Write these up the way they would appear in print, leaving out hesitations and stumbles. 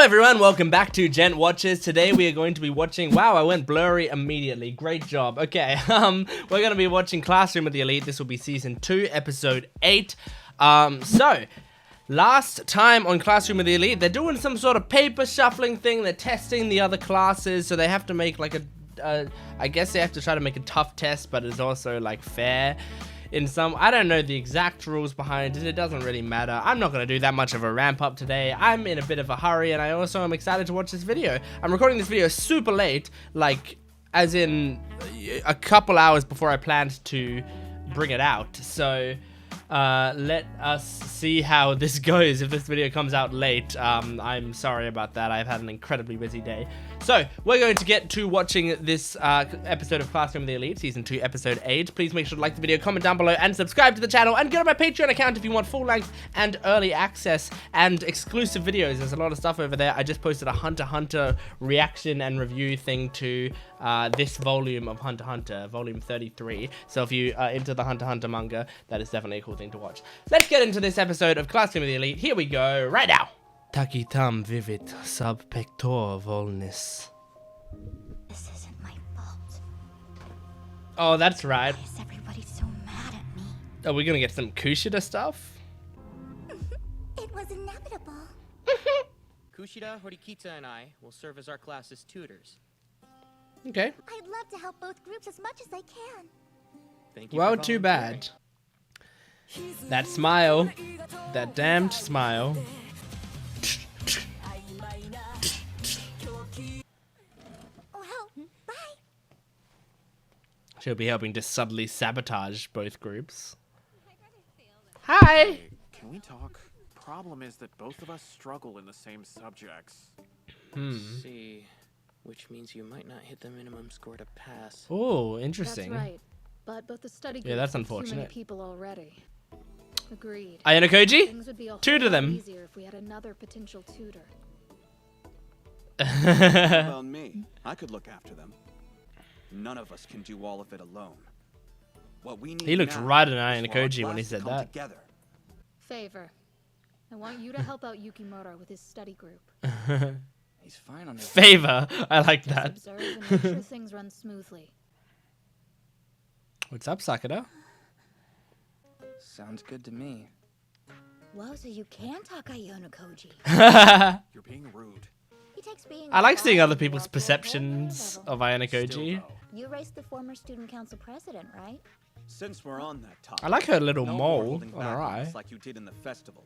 everyone, welcome back to Gent Watches. Today we are going to be watching, wow, I went blurry immediately, great job. Okay, we're going to be watching Classroom of the Elite. This will be season 2, episode 8. So, last time on Classroom of the Elite, they're doing some sort of paper shuffling thing. They're testing the other classes, so they have to make like I guess they have to try to make a tough test, but it's also like fair. In some, I don't know the exact rules behind it, it doesn't really matter. I'm not going to do that much of a ramp up today. I'm in a bit of a hurry, and I also am excited to watch this video. I'm recording this video super late, like, as in a couple hours before I planned to bring it out. So, let us see how this goes. If this video comes out late, I'm sorry about that. I've had an incredibly busy day. So, we're going to get to watching this episode of Classroom of the Elite, Season 2, Episode 8. Please make sure to like the video, comment down below, and subscribe to the channel. And go to my Patreon account if you want full-length and early access and exclusive videos. There's a lot of stuff over there. I just posted a Hunter x Hunter reaction and review thing to this volume of Hunter x Hunter, volume 33. So if you are into the Hunter x Hunter manga, that is definitely a cool thing to watch. Let's get into this episode of Classroom of the Elite. Here we go, right now. Tacitam vivit sub pector volnis. This isn't my fault. Oh, that's right. Why is everybody so mad at me? Are we gonna get some Kushida stuff? It was inevitable. Kushida, Horikita, and I will serve as our class's tutors. Okay. I'd love to help both groups as much as I can. Thank you. Well, for too volunteering. bad. That smile. That damned smile. Well, bye. She'll be helping to subtly sabotage both groups. Hi! Hey, can we talk? Problem is that both of us struggle in the same subjects. See, which means you might not hit the minimum score to pass. Oh, interesting. That's right. But both the study Yeah, that's groups have too many unfortunate. people already. Agreed. Ayano Koji? Things would be a whole Tutor lot them. easier if we had another potential tutor. Well, me. I could look after them. None of us can do all of it alone. What we need He looked now right at is Ayano for our Koji when he class to said come that. Together. Favor. I want you to help out Yukimura with his study group. He's fine on his Favor. I like Just that. observe and make sure things run smoothly. What's up, Sakura? Sounds good to me. Whoa, so you can talk Ayano Koji. You're being rude. He takes being I like seeing a other boss people's to a whole nother perceptions level. of Ayano Still, Koji. though, You raced the former student council president, right? Since we're on that topic, I like her little no more mole holding on back her on eye. us like you did in the festival.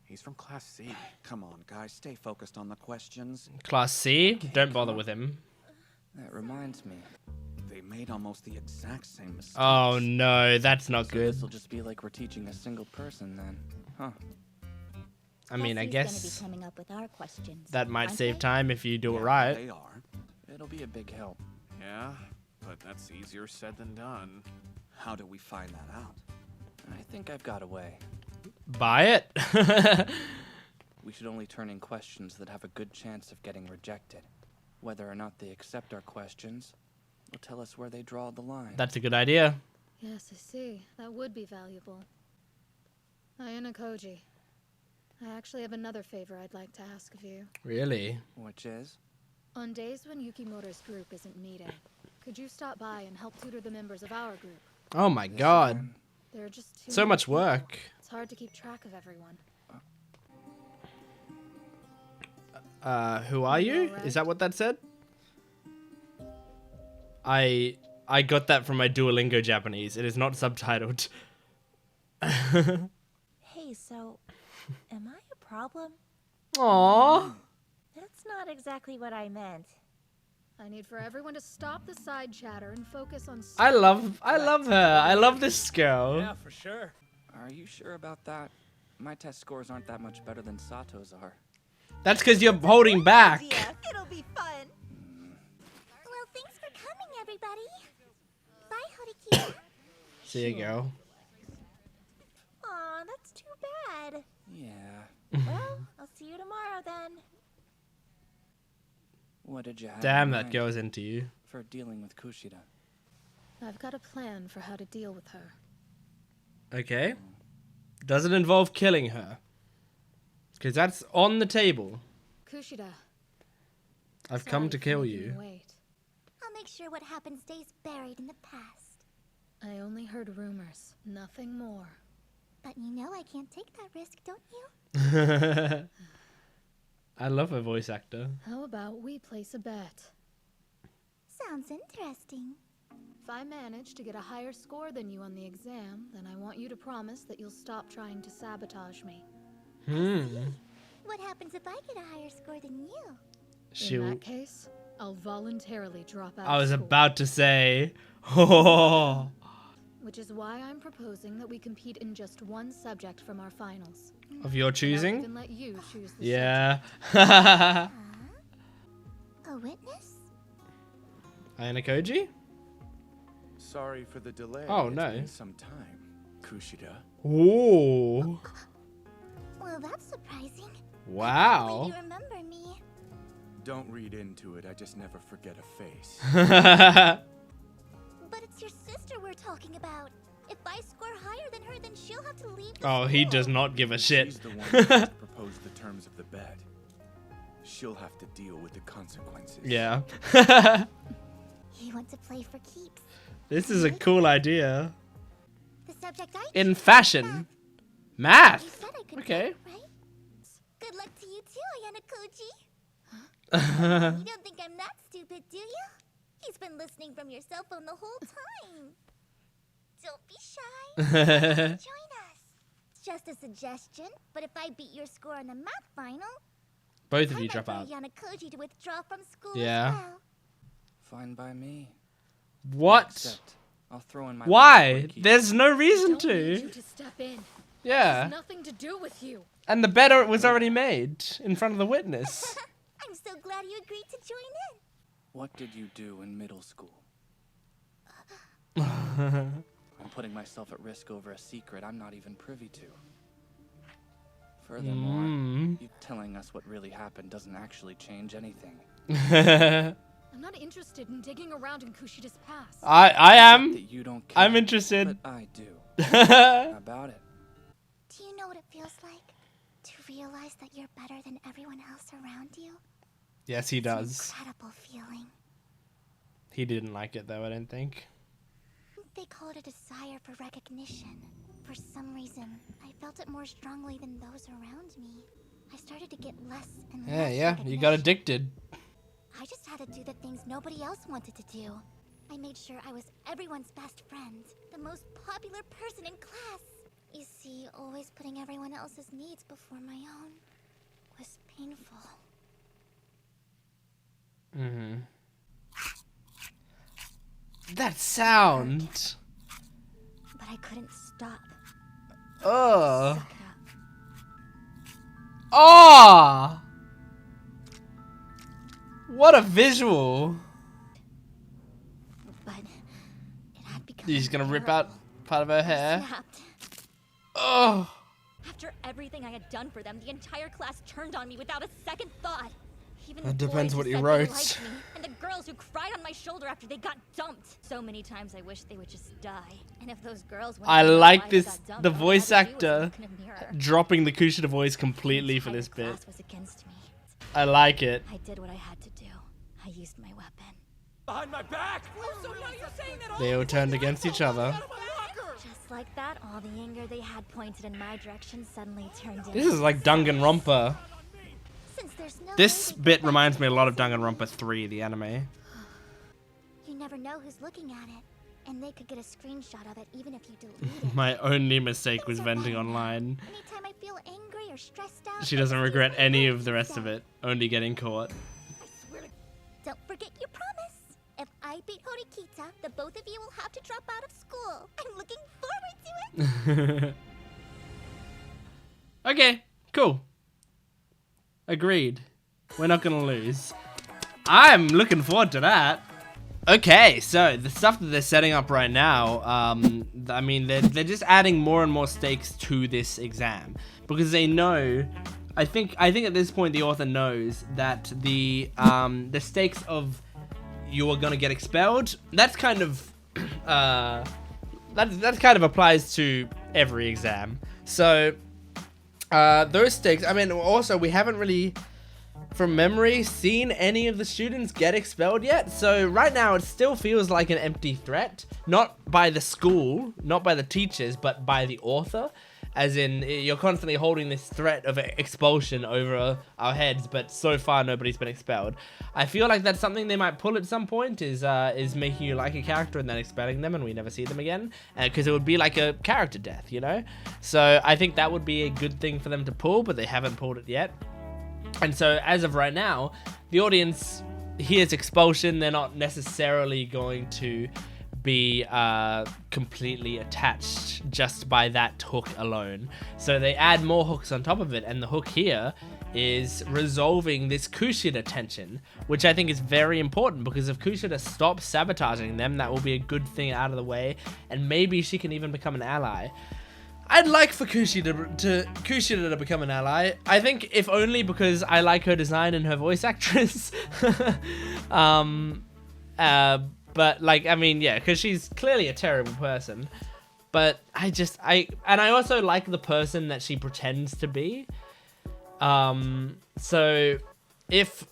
he's from Class C. Come on, guys, stay focused on the questions. Class C? Don't bother with him. That reminds me. They made almost the exact same mistakes. Oh no, that's not So good. this'll just be like we're teaching a single person then, huh? I mean, I Guess who's guess gonna be coming up with our questions. that might aren't save they? time if you do it Yeah, right. They are. It'll be a big help. Yeah, but that's easier said than done. How do we find that out? I think I've got a way. Buy it? We should only turn in questions that have a good chance of getting rejected. Whether or not they accept our questions will tell us where they draw the line. That's a good idea. Yes, I see. That would be valuable. Ayano Koji. I actually have another favor I'd like to ask of you. Really? Which is? On days when Yukimura's group isn't meeting, could you stop by and help tutor the members of our group? Oh my Yes, god. again. There are just too So many much people. work. It's hard to keep track of everyone. Who are you? Alright. Is that what that said? I got that from my Duolingo Japanese. It is not subtitled. Hey, so, am I a problem? Aww. That's not exactly what I meant. I need for everyone to stop the side chatter and focus on. I love her. I love this girl. for sure. Are you sure about that? My test scores aren't that much better than Sato's are. That's because you're holding back. Yeah, it'll be fun. Well, thanks for coming, everybody. Bye, Horikita. See you, girl. Aw, that's too bad. Yeah. Well, I'll see you tomorrow then. What did you have Damn, in that mind goes into you. for dealing with Kushida? I've got a plan for how to deal with her. Okay. Does it involve killing her? Because that's on the table. Kushida. I've come sorry to for kill making you. wait. I'll make sure what happened stays buried in the past. I only heard rumors, nothing more. But you know I can't take that risk, don't you? I love a voice actor. How about we place a bet? Sounds interesting. If I manage to get a higher score than you on the exam, then I want you to promise that you'll stop trying to sabotage me. What happens if I get a higher score than you? In She'll. that case, I'll voluntarily drop out I was of school. about to say. Oh. Which is why I'm proposing that we compete in just one subject from our finals. Of your And I'll choosing? even let you choose the Yeah. A witness? Ayana Koji? Sorry for the delay. Oh, It's no. been some time, Kushida. Ooh. Well, that's surprising. Wow. You remember me. Don't read into it. I just never forget a face. But it's your sister we're talking about. If I score higher than her, then she'll have to leave the Oh, he school. does not give a shit. She's the one who has to propose the terms of the bet. She'll have to deal with the consequences. Yeah. You want to play for keeps. This is a cool idea. The subject I In choose is fashion. You Math. said I could Okay. win, right? Good luck to you too, Ayana Koji. You don't think I'm that stupid, do you? He's been listening from your cell phone the whole time. Don't be shy. Join us. It's just a suggestion, but if I beat your score on the math final, Both of I you might drop get out. Ayana Koji to withdraw from school Yeah. as well. Fine by me. What? Except I'll throw in my Why? last key. There's no reason Don't need you to. to step in. Yeah. Has nothing to do with you. And the bet was already made in front of the witness. I'm so glad you agreed to join in. What did you do in middle school? I'm putting myself at risk over a secret I'm not even privy to. Furthermore, you telling us what really happened doesn't actually change anything. I'm not interested in digging around in Kushida's past. I am. That you don't care, I'm interested. But I do. How about it? Do you know what it feels like to realize that you're better than everyone else around you? Yes, he It's an does. incredible feeling. He didn't like it though, I don't think. They call it a desire for recognition. For some reason, I felt it more strongly than those around me. I started to get less and less Yeah, you got recognition. addicted. I just had to do the things nobody else wanted to do. I made sure I was everyone's best friend, the most popular person in class. You see, always putting everyone else's needs before my own was painful. That sound. But I couldn't stop. Ugh. Suck it up. Oh! What a visual. But it had become He's gonna rip out part of her I hair. snapped. Oh. After everything I had done for them, the entire class turned on me without a second thought. Even That the depends boys what who you said wrote. they liked me, and the girls who cried on my shoulder after they got dumped. So many times I wished they would just die. And if those girls wanted I to know like why they this, got dumped, the all they voice had to do was actor look in a mirror. dropping the Kushida voice The completely for entire this bit. class was against me. I like it. I did what I had to do. I used my weapon. Behind my back! They all turned against each other. Just like that, all the anger they had pointed in my direction suddenly turned into This is like Danganronpa. Since there's no This way to bit go reminds back me a to lot of prison, Danganronpa 3, the anime. You never know who's looking at it, and they could get a screenshot of it even if you delete it. My only mistake was venting online. Anytime I feel angry or stressed out, She doesn't I regret excuse my any words of the rest of instead. it, only getting caught. I swear to... Don't forget your promise. If I beat Horikita, the both of you will have to drop out of school. I'm looking forward to it. Okay, cool. Agreed. We're not gonna lose. I'm looking forward to that. Okay, so the stuff that they're setting up right now, I mean, they're just adding more and more stakes to this exam because they know. I think at this point the author knows that the stakes of you are gonna get expelled. That's kind of that kind of applies to every exam. So those stakes. I mean, also we haven't really from memory, seen any of the students get expelled yet. So right now it still feels like an empty threat, not by the school, not by the teachers, but by the author. As in, you're constantly holding this threat of expulsion over our heads, but so far nobody's been expelled. I feel like that's something they might pull at some point, is making you like a character and then expelling them and we never see them again. Because it would be like a character death, you know? So I think that would be a good thing for them to pull, but they haven't pulled it yet. And so as of right now, the audience hears expulsion. They're not necessarily going to be completely attached just by that hook alone. So they add more hooks on top of it, and the hook here is resolving this Kushida tension, which I think is very important, because if Kushida stops sabotaging them, that will be a good thing out of the way, and maybe she can even become an ally. I'd like for Kushida to become an ally. I think if only because I like her design and her voice actress. But like, I mean, yeah, because she's clearly a terrible person. But I also like the person that she pretends to be. So if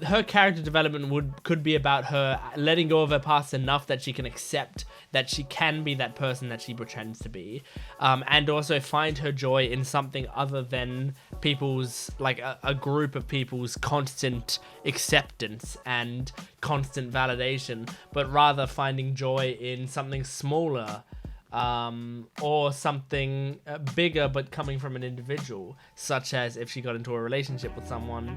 her character development could be about her letting go of her past enough that she can accept that she can be that person that she pretends to be, and also find her joy in something other than people's, like a group of people's constant acceptance and constant validation, but rather finding joy in something smaller, or something bigger but coming from an individual, such as if she got into a relationship with someone,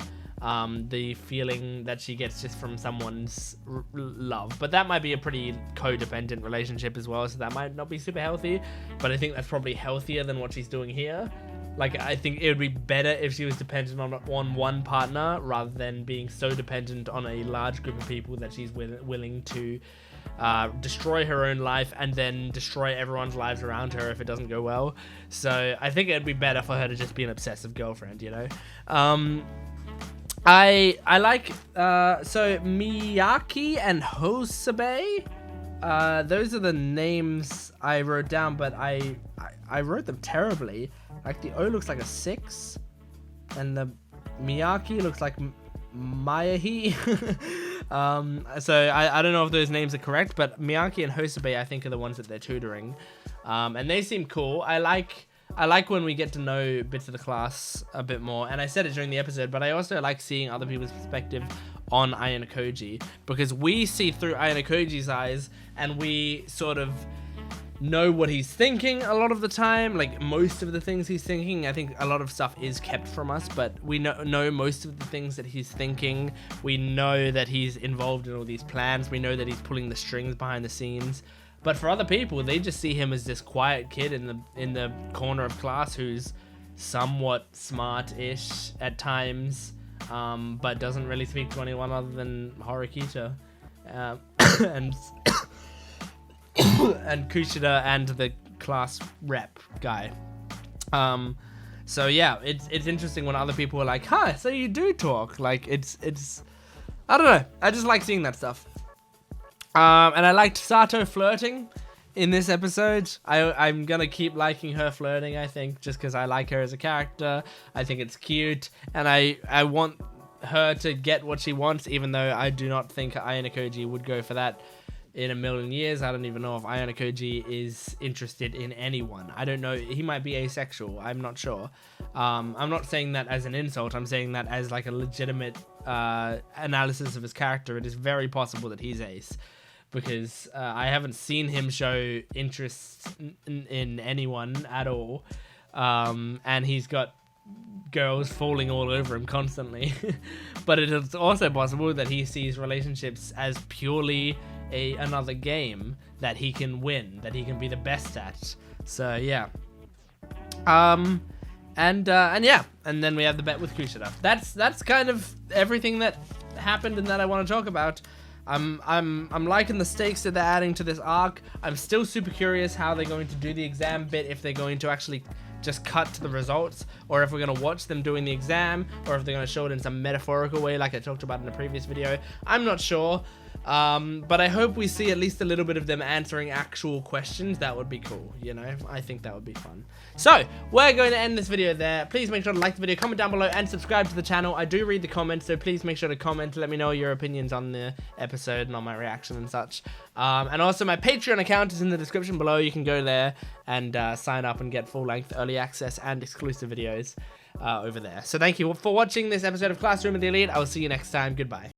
the feeling that she gets just from someone's love. But that might be a pretty codependent relationship as well, so that might not be super healthy, but I think that's probably healthier than what she's doing here. Like, I think it would be better if she was dependent on one partner rather than being so dependent on a large group of people that she's willing to destroy her own life and then destroy everyone's lives around her if it doesn't go well. So I think it'd be better for her to just be an obsessive girlfriend, you know? I like so Miyaki and Hosabe. Those are the names I wrote down, but I wrote them terribly. Like, the O looks like a 6, and the Miyaki looks like Mayahi. So I don't know if those names are correct, but Miyaki and Hosabe I think are the ones that they're tutoring, and they seem cool. I like when we get to know bits of the class a bit more, and I said it during the episode, but I also like seeing other people's perspective on Ayano Koji, because we see through Ayano Koji's eyes, and we sort of know what he's thinking a lot of the time. Like, most of the things he's thinking, I think a lot of stuff is kept from us, but we know most of the things that he's thinking. We know that he's involved in all these plans. We know that he's pulling the strings behind the scenes. But for other people, they just see him as this quiet kid in the corner of class who's somewhat smart-ish at times, but doesn't really speak to anyone other than Horikita, and and Kushida and the class rep guy. So yeah, it's interesting when other people are like, "Huh, so you do talk?" Like, it's I don't know. I just like seeing that stuff. And I liked Sato flirting in this episode. I'm gonna keep liking her flirting, I think, just because I like her as a character. I think it's cute, and I want her to get what she wants, even though I do not think Ayano Koji would go for that in a million years. I don't even know if Ayano Koji is interested in anyone. I don't know. He might be asexual. I'm not sure. I'm not saying that as an insult. I'm saying that as like a legitimate analysis of his character. It is very possible that he's ace, because I haven't seen him show interest in anyone at all. And he's got girls falling all over him constantly. But it is also possible that he sees relationships as purely another game that he can win, that he can be the best at. So yeah. And yeah, and then we have the bet with Kushida. That's kind of everything that happened and that I want to talk about. I'm liking the stakes that they're adding to this arc. I'm still super curious how they're going to do the exam bit, if they're going to actually just cut to the results, or if we're going to watch them doing the exam, or if they're going to show it in some metaphorical way like I talked about in the previous video. I'm not sure, But I hope we see at least a little bit of them answering actual questions. That would be cool, you know? I think that would be fun. So, we're going to end this video there. Please make sure to like the video, comment down below, and subscribe to the channel. I do read the comments, so please make sure to comment. Let me know your opinions on the episode and on my reaction and such. And also, my Patreon account is in the description below. You can go there and sign up and get full-length early access and exclusive videos over there. So thank you for watching this episode of Classroom of the Elite. I will see you next time. Goodbye.